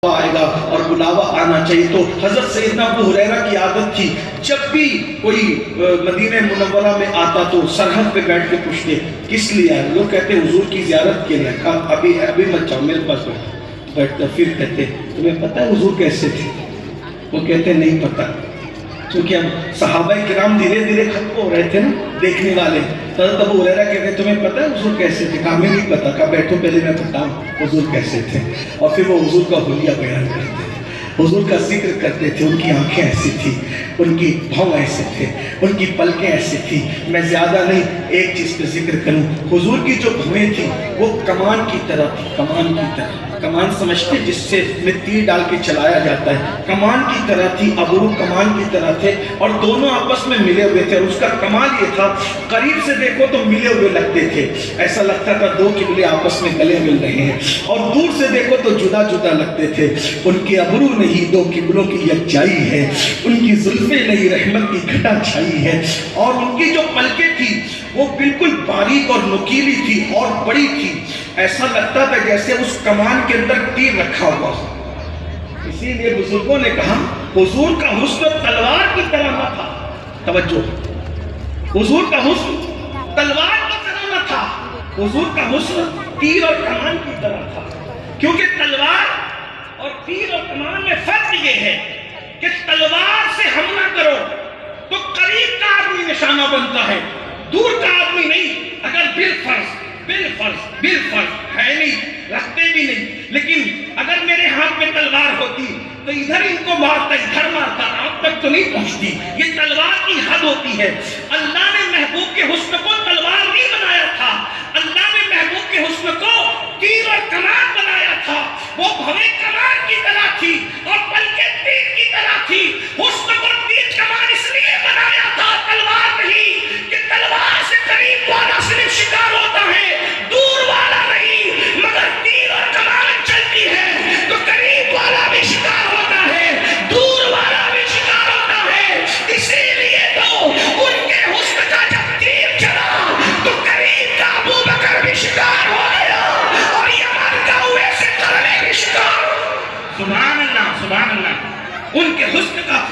آئے گا اور بلاوا آنا چاہیے. تو حضرت سیدنا ابو ہریرہ کی عادت تھی جب بھی کوئی مدینہ منورہ میں آتا تو سرحد پہ بیٹھ کے پوچھتے کس لیے آئے؟ لوگ کہتے حضور کی زیارت کے لیے. کہا ابھی مت جاؤ میرے پاس بیٹھتا. پھر کہتے تمہیں پتہ ہے حضور کیسے تھے؟ وہ کہتے نہیں پتہ. کیونکہ اب صحابہ کرام دھیرے دھیرے ختم ہو رہے تھے نا دیکھنے والے. حضرت ابو ہریرہ کہتے تمہیں پتہ ہے حضور کیسے تھے؟ کہا ہمیں نہیں پتہ. کہا بیٹھو پہلے میں بتاؤں حضور کیسے تھے. اور پھر وہ حضور کا حلیہ بیان کرتے تھے, حضور کا ذکر کرتے تھے. ان کی آنکھیں ایسی تھی, ان کی بھاؤں ایسے تھے, ان کی پلکیں ایسی تھی. میں زیادہ نہیں ایک چیز پہ ذکر کروں. حضور کی جو بھویں تھیں وہ کمان کی طرح تھی. کمان کی طرح, کمان سمجھتے جس سے میں تیر ڈال کے چلایا جاتا ہے, کمان کی طرح تھی. ابرو کمان کی طرح تھے اور دونوں آپس میں ملے ہوئے تھے. اور اس کا کمال یہ تھا قریب سے دیکھو تو ملے ہوئے لگتے تھے, ایسا لگتا تھا دو قبلے آپس میں گلے مل رہے ہیں. اور دور سے دیکھو تو جدا جدا لگتے تھے. ان کے ابرو نہیں دو قبلوں کی یکجائی ہے, ان کی زلفیں نہیں رحمت کی گھٹا چھائی ہے. اور ان کی جو پلکیں تھی وہ بالکل باریک اور نکیلی تھی اور بڑی تھی. ایسا لگتا تھا جیسے اس کمان کے اندر تیر رکھا ہوا. اسی لیے بزرگوں نے کہا حضور کا حسن تلوار کی طرح نہ تھا. توجہ, حضور کا حسن تلوار کی طرح نہ تھا, حضور کا حسن تیر اور کمان کی طرح تھا. کیونکہ تلوار اور تیر اور کمان میں فرق یہ ہے کہ تلوار سے حملہ کرو تو قریب کا آدمی نشانہ بنتا ہے, دور کا آدمی نہیں. اگر بالفرض ہے نہیں, رکھتے بھی نہیں, لیکن اگر میرے ہاتھ میں تلوار ہوتی تو ادھر ان کو مارتا ادھر مارتا, آپ تک تو نہیں پہنچتی. یہ تلوار کی حد ہوتی ہے. اللہ نے محبوب کے حسن کو تلوار نہیں بنایا تھا, اللہ نے محبوب کے حسن کو تیر اور کمان بنایا تھا. وہ بھویں کمان کی طرح تھی اور پلکیں تیر کی طرح تھی. حسن کو تیر کمان اس لیے بنایا تھا, تلوار نہیں, کہ تلوار سے قریب والا صرف شکار ہوتا ہے, دور والا نہیں. مگر تیر اور کمان چلتی ہے تو قریب والا بھی شکار ہوتا ہے, دور والا بھی شکار ہوتا ہے. اسی لیے تو ان کے حسن کا جب تیر چلا تو قریب کا ابو بکر بھی شکار ہو گیا اور یمن کا اویس قرنی بھی شکار. سبحان اللہ, سبحان اللہ. ان کے حسن کا